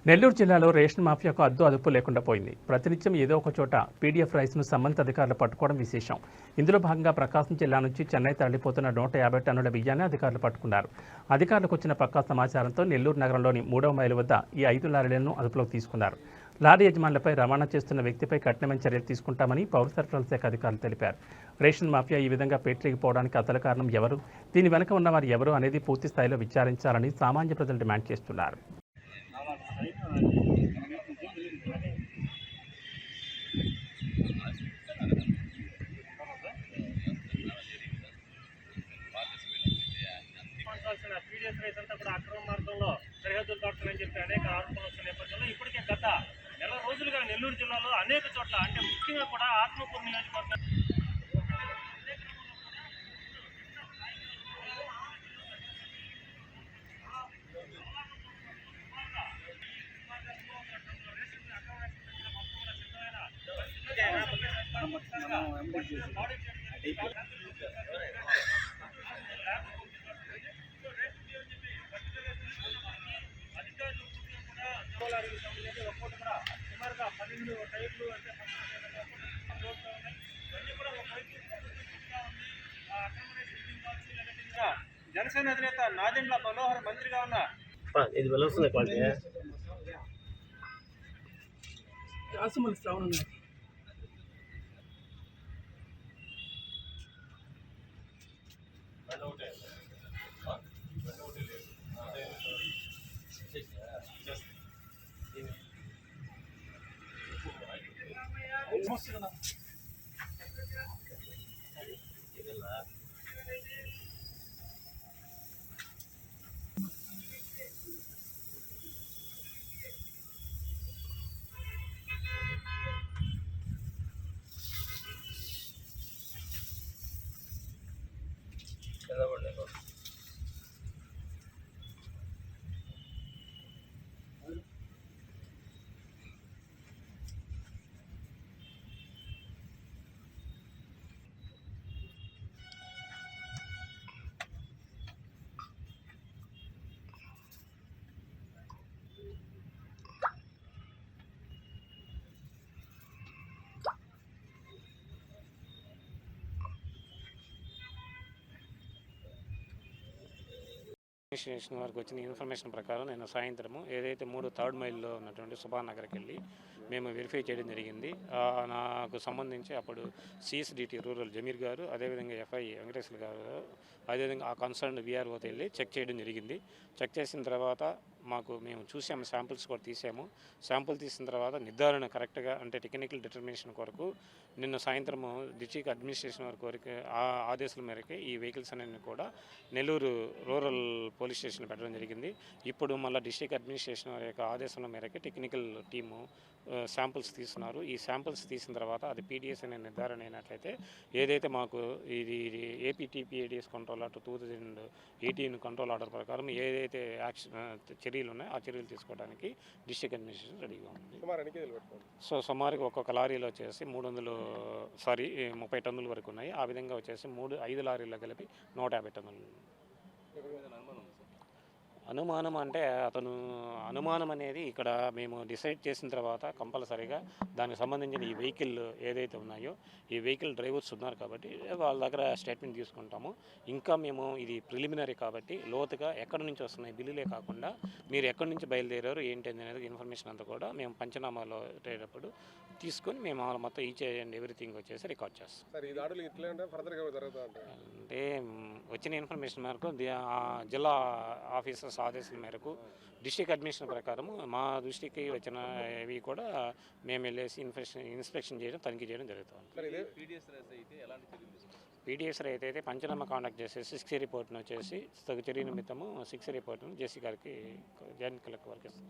నెల్లూరు జిల్లాలో రేషన్ మాఫియాకు అదుపు లేకుండా పోయింది. ప్రతినిత్యం ఏదో ఒక చోట పీడీఎఫ్ రైస్ను సంబంధిత అధికారులు పట్టుకోవడం విశేషం. ఇందులో భాగంగా ప్రకాశం జిల్లా నుంచి చెన్నై తరలిపోతున్న 150 టన్నుల బియ్యాన్ని అధికారులు పట్టుకున్నారు. అధికారులకు వచ్చిన పక్కా సమాచారంతో నెల్లూరు నగరంలోని 3వ మైలు వద్ద ఈ 5 లారీలను అదుపులోకి తీసుకున్నారు. లారీ యజమానులపై రవాణా చేస్తున్న వ్యక్తిపై కఠినమైన చర్యలు తీసుకుంటామని పౌర సరఫరాల శాఖ అధికారులు తెలిపారు. రేషన్ మాఫియా ఈ విధంగా పేటరేగిపోవడానికి అసలు కారణం ఎవరు, దీని వెనుక ఉన్నవారు ఎవరు అనేది పూర్తి స్థాయిలో విచారించాలని సామాన్య ప్రజలు డిమాండ్ చేస్తున్నారు. పీడిఎస్ రైస్ అంతా కూడా అక్రమ మార్గంలో సరిహద్దులు దాటుతుందని చెప్పి అనేక ఆరోపణలు వస్తున్న నేపథ్యంలో ఇప్పటికే గత నెల రోజులుగా నెల్లూరు జిల్లాలో అనేక చోట్ల అంటే ముఖ్యంగా కూడా ఆత్మకూరు నియోజకవర్గం సుమారుగా 12 టైర్లు అంటే జనసేన అధినేత నాదెండ్ల మనోహర్ మంత్రిగా ఉన్న ఇది వెలుస్తుంది క్వాలిటీ అడ్మినిస్ట్రేషన్ వరకు వచ్చిన ఇన్ఫర్మేషన్ ప్రకారం నేను సాయంత్రము ఏదైతే 3 మైల్లో ఉన్నటువంటి సుభానగర్కి వెళ్ళి మేము వెరిఫై చేయడం జరిగింది. నాకు సంబంధించి అప్పుడు సిఎస్డిటి రూరల్ జమీర్ గారు, అదేవిధంగా ఎఫ్ఐ వెంకటేశ్వర గారు, అదేవిధంగా ఆ కన్సర్న్ విఆర్ఓతో వెళ్ళి చెక్ చేయడం జరిగింది. చెక్ చేసిన తర్వాత మేము చూసాము, శాంపుల్స్ కూడా తీసాము. శాంపుల్ తీసిన తర్వాత నిర్ధారణ కరెక్ట్గా అంటే టెక్నికల్ డిటర్మినేషన్ కొరకు నిన్న సాయంత్రము డిస్ట్రిక్ట్ అడ్మినిస్ట్రేషన్ వరకు ఆదేశాల మేరకు ఈ వెహికల్స్ అన్నీ కూడా నెల్లూరు రూరల్ పోలీస్ స్టేషన్ పెట్టడం జరిగింది. ఇప్పుడు మళ్ళీ డిస్ట్రిక్ట్ అడ్మినిస్ట్రేషన్ యొక్క ఆదేశాల మేరకు టెక్నికల్ టీము శాంపుల్స్ తీస్తున్నారు. ఈ శాంపుల్స్ తీసిన తర్వాత అది పీడిఎస్ అనే నిర్ధారణ అయినట్లయితే ఏదైతే మాకు ఇది ఏపీటీపీఏడిఎస్ కంట్రోల్ ఆర్డర్ 2018 కంట్రోల్ ఆర్డర్ ప్రకారం ఏదైతే చర్యలు ఉన్నాయో ఆ చర్యలు తీసుకోవడానికి డిస్ట్రిక్ట్ అడ్మినిస్ట్రేషన్ రెడీగా ఉంది. సో సుమారుగా ఒక్కొక్క లారీలో వచ్చేసి 30 టన్నుల వరకు ఉన్నాయి. ఆ విధంగా వచ్చేసి 5 లారీల్లో కలిపి 150 టన్నులు. అనుమానం అంటే అనుమానం అనేది ఇక్కడ మేము డిసైడ్ చేసిన తర్వాత కంపల్సరీగా దానికి సంబంధించిన ఈ వెహికల్ ఏదైతే ఉన్నాయో ఈ వెహికల్ డ్రైవర్స్ ఉన్నారు కాబట్టి వాళ్ళ దగ్గర స్టేట్మెంట్ తీసుకుంటాము. ఇంకా మేము ఇది ప్రిలిమినరీ కాబట్టి లోతుగా ఎక్కడి నుంచి వస్తున్నాయి బిల్లులే కాకుండా మీరు ఎక్కడి నుంచి బయలుదేరారు ఏంటి అనేది ఇన్ఫర్మేషన్ అంతా కూడా మేము పంచనామాలో పెట్టేటప్పుడు తీసుకొని మేము మొత్తం ఈచ్ అండ్ ఎవ్రీథింగ్ వచ్చేసి రికార్డ్ చేస్తాం. అంటే వచ్చిన ఇన్ఫర్మేషన్ మేరకు జిల్లా ఆఫీసర్స్ ఆదేశాల మేరకు డిస్ట్రిక్ట్ అడ్మినిస్ట్రేషన్ ప్రకారం మా దృష్టికి వచ్చిన ఇవి కూడా మేము వెళ్ళేసి ఇన్స్పెక్షన్ చేయడం, తనిఖీ చేయడం జరుగుతుంది. పీడిఎస్ అయితే పంచనామా కాండక్ట్ చేసేసి 6 రిపోర్ట్ను వచ్చేసి తగు చర్య నిమిత్తము 6 రిపోర్ట్ను జేసీ గారికి జాయింట్ కలెక్టర్ వరకు ఇస్తాం.